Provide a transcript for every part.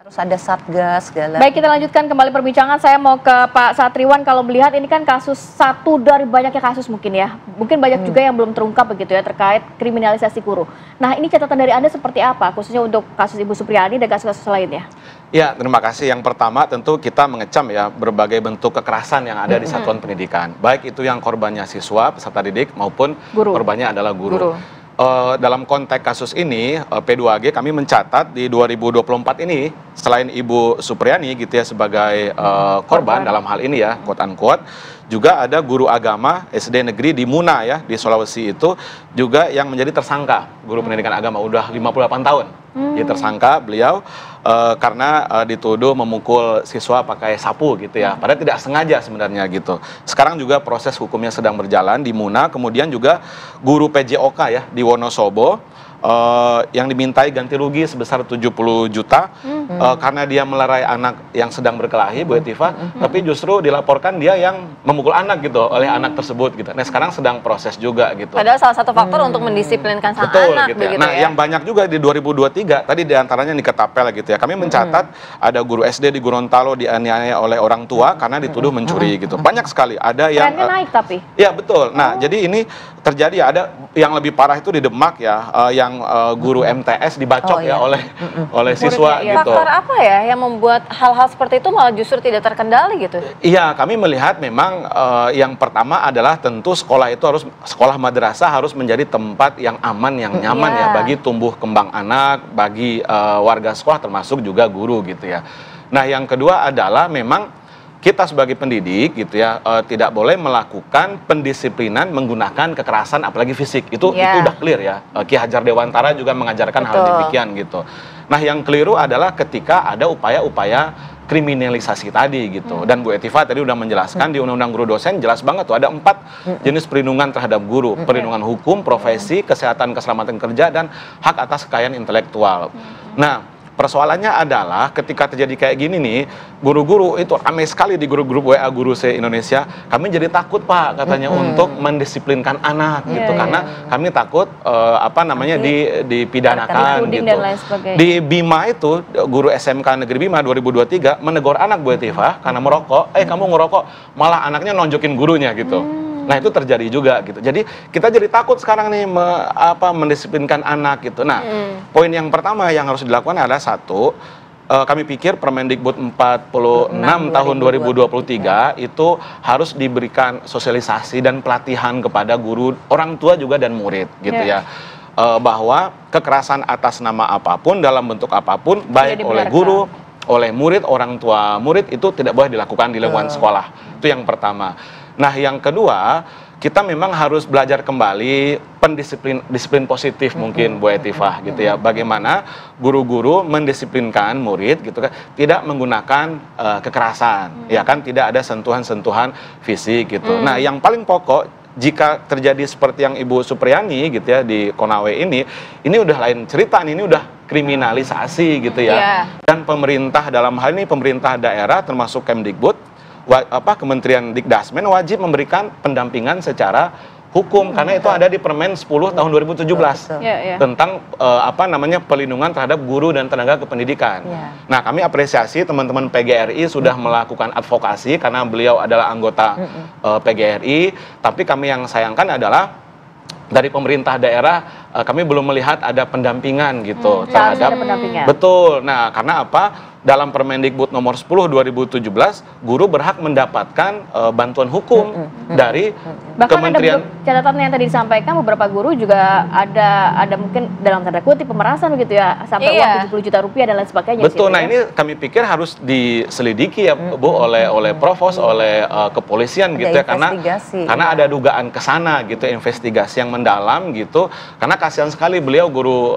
Harus ada satgas segala. Baik, kita lanjutkan kembali perbincangan. Saya mau ke Pak Satriwan. Kalau melihat ini kan kasus satu dari banyaknya kasus mungkin ya. Mungkin banyak juga yang belum terungkap begitu ya terkait kriminalisasi guru. Nah, ini catatan dari Anda seperti apa? Khususnya untuk kasus Ibu Supriani dan kasus-kasus lainnya. Ya, terima kasih. Yang pertama tentu kita mengecam ya berbagai bentuk kekerasan yang ada di satuan pendidikan. Baik itu yang korbannya siswa, peserta didik maupun korbannya adalah guru. Dalam konteks kasus ini, P2G kami mencatat di 2024 ini, selain Ibu Supriani gitu ya sebagai korban dalam hal ini ya, quote unquote, juga ada guru agama SD negeri di Muna ya, di Sulawesi itu, juga yang menjadi tersangka, guru pendidikan agama, udah 58 tahun. Jadi tersangka beliau karena dituduh memukul siswa pakai sapu gitu ya, padahal tidak sengaja sebenarnya gitu. Sekarang juga proses hukumnya sedang berjalan di Muna, kemudian juga guru PJOK ya di Wonosobo yang dimintai ganti rugi sebesar 70 juta karena dia melerai anak yang sedang berkelahi, Bu Etiva, tapi justru dilaporkan dia yang memukul anak gitu oleh anak tersebut gitu. Nah, sekarang sedang proses juga gitu. Padahal salah satu faktor untuk mendisiplinkan sang anak gitu ya. begitu Nah, ya. yang banyak juga di 2023 tadi diantaranya di Ketapel gitu ya. Kami mencatat ada guru SD di Gorontalo dianiaya oleh orang tua karena dituduh mencuri gitu. Banyak sekali. Ada yang Trennya naik tapi. Ya, betul. Nah, jadi ini terjadi ada yang lebih parah itu di Demak ya, yang guru MTS dibacok ya oleh siswa ya. gitu. Faktor apa ya yang membuat hal-hal seperti itu malah justru tidak terkendali gitu? Iya, kami melihat memang yang pertama adalah tentu sekolah itu harus, sekolah madrasah harus menjadi tempat yang aman, yang nyaman ya bagi tumbuh kembang anak, bagi warga sekolah termasuk juga guru gitu ya. Nah, yang kedua adalah memang kita sebagai pendidik gitu ya tidak boleh melakukan pendisiplinan menggunakan kekerasan apalagi fisik. Itu udah clear ya. Ki Hajar Dewantara juga mengajarkan hal demikian gitu. Nah, yang keliru adalah ketika ada upaya-upaya kriminalisasi tadi gitu. Dan Bu Etiva tadi udah menjelaskan di Undang-Undang Guru Dosen jelas banget tuh ada 4 jenis perlindungan terhadap guru. Perlindungan hukum, profesi, kesehatan keselamatan kerja, dan hak atas kekayaan intelektual. Nah, persoalannya adalah ketika terjadi kayak gini nih, guru-guru itu ramai sekali di grup-grup WA Guru se-Indonesia. Kami jadi takut Pak katanya untuk mendisiplinkan anak gitu karena kami takut dipidanakan gitu. Di Bima itu guru SMK Negeri Bima 2023 menegur anak Bu Etiva karena merokok. Kamu ngerokok, malah anaknya nonjokin gurunya gitu. Nah, itu terjadi juga gitu. Jadi kita jadi takut sekarang nih mendisiplinkan anak gitu. Nah, poin yang pertama yang harus dilakukan adalah satu, kami pikir Permendikbud 46 tahun 2023 itu harus diberikan sosialisasi dan pelatihan kepada guru, orang tua juga dan murid gitu ya. Bahwa kekerasan atas nama apapun dalam bentuk apapun baik oleh guru, oleh murid, orang tua murid itu tidak boleh dilakukan di lingkungan sekolah. Itu yang pertama. Nah, yang kedua, kita memang harus belajar kembali disiplin positif mungkin Bu Etiva gitu ya. Bagaimana guru-guru mendisiplinkan murid gitu kan, tidak menggunakan kekerasan, ya kan, tidak ada sentuhan-sentuhan fisik gitu. Nah, yang paling pokok jika terjadi seperti yang Ibu Supriani gitu ya di Konawe ini udah lain cerita nih, ini udah kriminalisasi gitu ya. Dan pemerintah dalam hal ini pemerintah daerah termasuk Kemdikbud, Kementerian Dikdasmen wajib memberikan pendampingan secara hukum karena itu ada di Permen 10 tahun 2017 tentang pelindungan terhadap guru dan tenaga kependidikan. Nah, kami apresiasi teman-teman PGRI sudah melakukan advokasi karena beliau adalah anggota PGRI, tapi kami yang sayangkan adalah dari pemerintah daerah kami belum melihat ada pendampingan gitu terhadap betul. Nah, karena apa? Dalam Permendikbud nomor 10 2017 guru berhak mendapatkan bantuan hukum dari Kementerian. Bahkan ada catatan yang tadi disampaikan beberapa guru juga ada mungkin dalam tanda kutip pemerasan begitu ya, sampai uang 70 juta rupiah dan lain sebagainya. Betul. Nah, ini kami pikir harus diselidiki ya Bu oleh Provos, oleh kepolisian gitu ya, karena ada dugaan ke sana gitu, investigasi yang mendalam gitu. Karena kasihan sekali beliau guru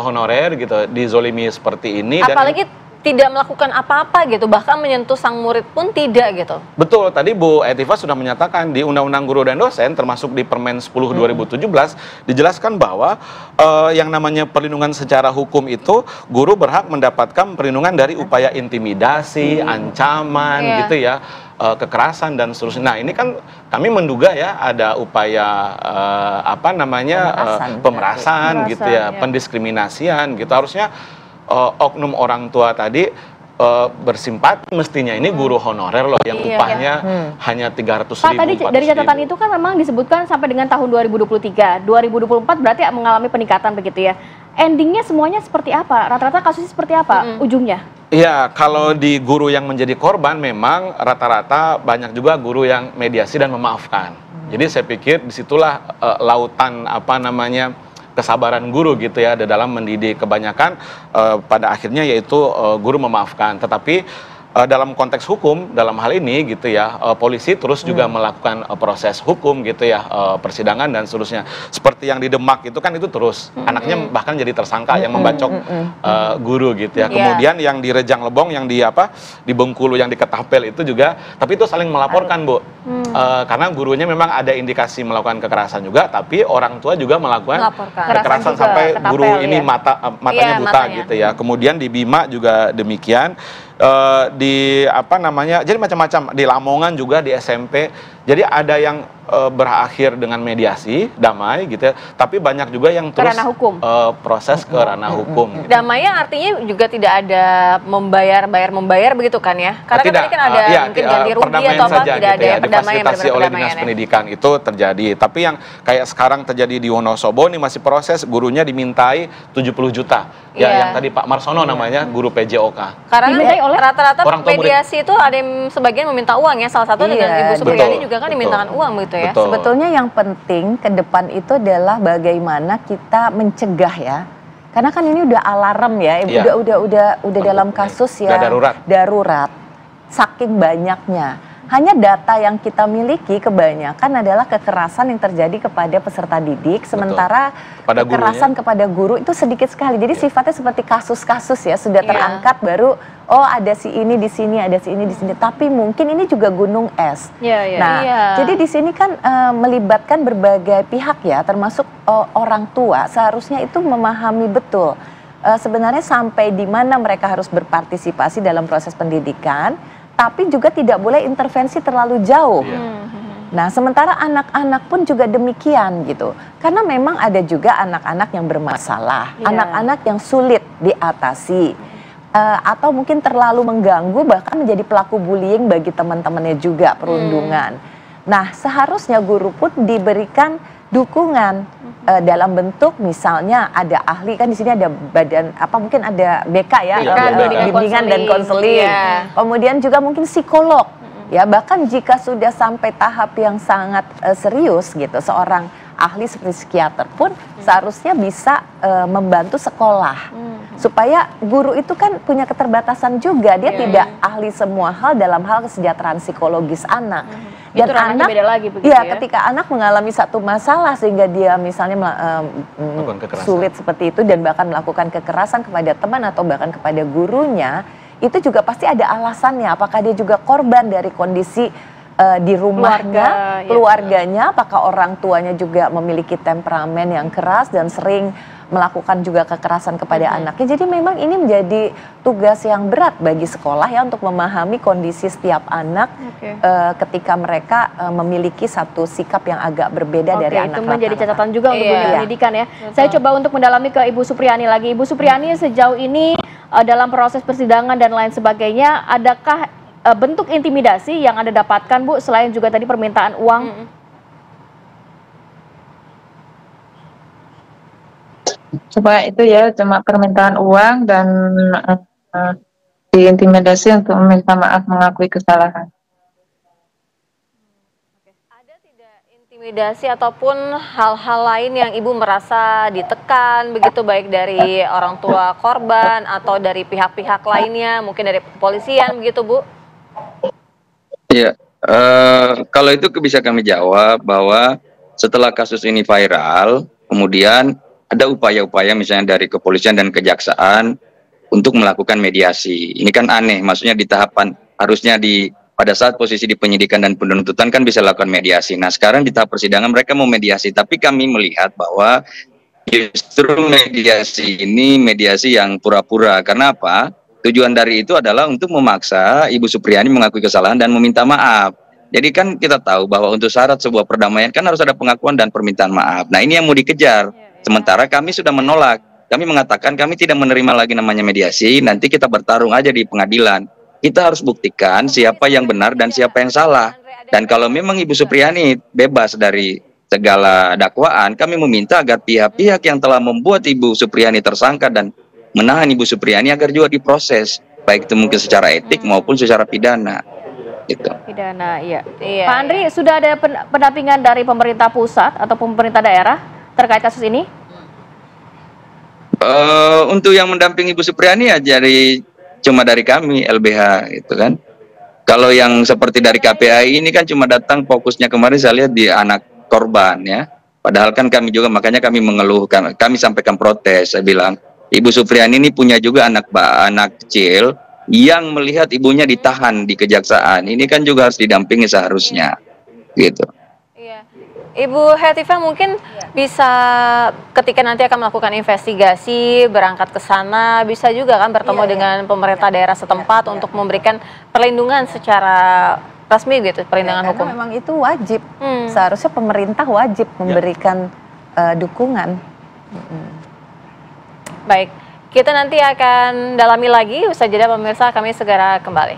honorer gitu dizolimi seperti ini. Apalagi tidak melakukan apa-apa gitu, bahkan menyentuh sang murid pun tidak gitu. Betul, tadi Bu Etiva sudah menyatakan di Undang-Undang Guru dan Dosen termasuk di Permen 10 2017 dijelaskan bahwa yang namanya perlindungan secara hukum itu guru berhak mendapatkan perlindungan dari upaya intimidasi, ancaman gitu ya, kekerasan dan seterusnya. Nah, ini kan kami menduga ya ada upaya pemerasan gitu ya, pendiskriminasian gitu. Harusnya oknum orang tua tadi bersimpati, mestinya ini guru honorer loh yang upahnya hanya 300.000. Pak, tadi dari catatan itu kan memang disebutkan sampai dengan tahun 2023. 2024 berarti mengalami peningkatan begitu ya. Endingnya semuanya seperti apa? Rata-rata kasusnya seperti apa ujungnya? Iya, kalau di guru yang menjadi korban memang rata-rata banyak juga guru yang mediasi dan memaafkan. Jadi saya pikir disitulah lautan kesabaran guru gitu ya dalam mendidik. Kebanyakan pada akhirnya yaitu guru memaafkan. Tetapi dalam konteks hukum dalam hal ini gitu ya, polisi terus juga melakukan proses hukum gitu ya, persidangan dan seterusnya. Seperti yang di Demak itu kan itu terus anaknya bahkan jadi tersangka yang membacok guru gitu ya. Kemudian yang di Rejang Lebong, yang di Bengkulu, yang di Ketapel itu juga, tapi itu saling melaporkan Bu. Karena gurunya memang ada indikasi melakukan kekerasan juga, tapi orang tua juga melakukan kekerasan sampai guru ini matanya buta gitu ya. Kemudian di Bima juga demikian. Jadi macam-macam di Lamongan juga di SMP. Jadi ada yang berakhir dengan mediasi damai gitu ya, tapi banyak juga yang terus proses ke ranah hukum gitu. Damainya artinya juga tidak ada membayar begitu kan ya? Karena tidak, tadi kan ada mungkin ganti rugi atau apa, saja, tidak gitu ada ya, perdamaian, difasilitasi oleh dinas pendidikan itu terjadi. Tapi yang kayak sekarang terjadi di Wonosobo ini masih proses, gurunya dimintai 70 juta. Ya, yang tadi Pak Marsono namanya guru PJOK. Karena rata-rata mediasi itu ada yang sebagian meminta uang ya, salah satu dengan Ibu Supriyani juga kan dimintakan uang begitu ya. Sebetulnya yang penting ke depan itu adalah bagaimana kita mencegah ya. Karena kan ini udah alarm ya, udah dalam kasus ya darurat. Saking banyaknya. Hanya data yang kita miliki kebanyakan adalah kekerasan yang terjadi kepada peserta didik, sementara kekerasan kepada guru itu sedikit sekali. Jadi sifatnya seperti kasus-kasus ya, sudah terangkat baru ada si ini di sini, ada si ini di sini. Tapi mungkin ini juga gunung es. Jadi di sini kan melibatkan berbagai pihak ya, termasuk orang tua. Seharusnya itu memahami betul sebenarnya sampai di mana mereka harus berpartisipasi dalam proses pendidikan. Tapi juga tidak boleh intervensi terlalu jauh. Nah, sementara anak-anak pun juga demikian gitu. Karena memang ada juga anak-anak yang bermasalah, anak-anak yang sulit diatasi, atau mungkin terlalu mengganggu bahkan menjadi pelaku bullying bagi teman-temannya juga, perundungan. Nah, seharusnya guru pun diberikan dukungan dalam bentuk misalnya ada ahli, kan di sini ada badan mungkin ada BK ya, bimbingan dan konseling. Kemudian juga mungkin psikolog ya, bahkan jika sudah sampai tahap yang sangat serius gitu, seorang ahli seperti psikiater pun seharusnya bisa membantu sekolah. Supaya guru itu kan punya keterbatasan juga, dia tidak ahli semua hal dalam hal kesejahteraan psikologis anak. Dan anak beda lagi begitu ya, ketika anak mengalami satu masalah sehingga dia misalnya sulit seperti itu dan bahkan melakukan kekerasan kepada teman atau bahkan kepada gurunya, itu juga pasti ada alasannya. Apakah dia juga korban dari kondisi di rumahnya, keluarganya, apakah orang tuanya juga memiliki temperamen yang keras dan sering melakukan juga kekerasan kepada anaknya. Jadi memang ini menjadi tugas yang berat bagi sekolah ya, untuk memahami kondisi setiap anak ketika mereka memiliki satu sikap yang agak berbeda dari anak. Itu menjadi catatan juga untuk dunia pendidikan ya. Saya coba untuk mendalami ke Ibu Supriyani lagi. Ibu Supriyani, sejauh ini dalam proses persidangan dan lain sebagainya, adakah bentuk intimidasi yang Anda dapatkan Bu, selain juga tadi permintaan uang? Coba itu ya, cuma permintaan uang dan diintimidasi untuk meminta maaf, mengakui kesalahan. Ada tidak intimidasi ataupun hal-hal lain yang Ibu merasa ditekan begitu, baik dari orang tua korban atau dari pihak-pihak lainnya, mungkin dari kepolisian begitu Bu? Iya, kalau itu bisa kami jawab bahwa setelah kasus ini viral, kemudian ada upaya-upaya misalnya dari kepolisian dan kejaksaan untuk melakukan mediasi. Ini kan aneh, maksudnya di tahapan harusnya pada saat posisi di penyidikan dan penuntutan kan bisa lakukan mediasi. Nah, sekarang di tahap persidangan mereka mau mediasi, tapi kami melihat bahwa justru mediasi ini mediasi yang pura-pura. Karena apa? Tujuan dari itu adalah untuk memaksa Ibu Supriyani mengakui kesalahan dan meminta maaf. Jadi kan kita tahu bahwa untuk syarat sebuah perdamaian kan harus ada pengakuan dan permintaan maaf. Nah, ini yang mau dikejar. Sementara kami sudah menolak. kami mengatakan kami tidak menerima lagi namanya mediasi, nanti kita bertarung aja di pengadilan. Kita harus buktikan siapa yang benar dan siapa yang salah. Dan kalau memang Ibu Supriyani bebas dari segala dakwaan, kami meminta agar pihak-pihak yang telah membuat Ibu Supriyani tersangka dan menahan Ibu Supriyani agar juga diproses, baik itu mungkin secara etik maupun secara pidana. Gitu. Pidana, iya. Pak Andri, sudah ada pendampingan dari pemerintah pusat atau pemerintah daerah terkait kasus ini? Untuk yang mendampingi Ibu Supriyani ya cuma dari kami LBH gitu kan. Kalau yang seperti dari KPAI ini kan cuma datang fokusnya kemarin saya lihat di anak korban ya. Padahal kan kami juga makanya kami mengeluhkan, kami sampaikan protes. Saya bilang Ibu Supriyani ini punya juga anak kecil yang melihat ibunya ditahan di kejaksaan. Ini kan juga harus didampingi seharusnya, gitu. Iya. Ibu Hetifah mungkin bisa ketika nanti akan melakukan investigasi, berangkat ke sana, bisa juga kan bertemu dengan pemerintah daerah setempat untuk memberikan perlindungan secara resmi gitu, perlindungan hukum. Memang itu wajib, seharusnya pemerintah wajib memberikan dukungan. Baik, kita nanti akan dalami lagi, usai jeda pemirsa, kami segera kembali.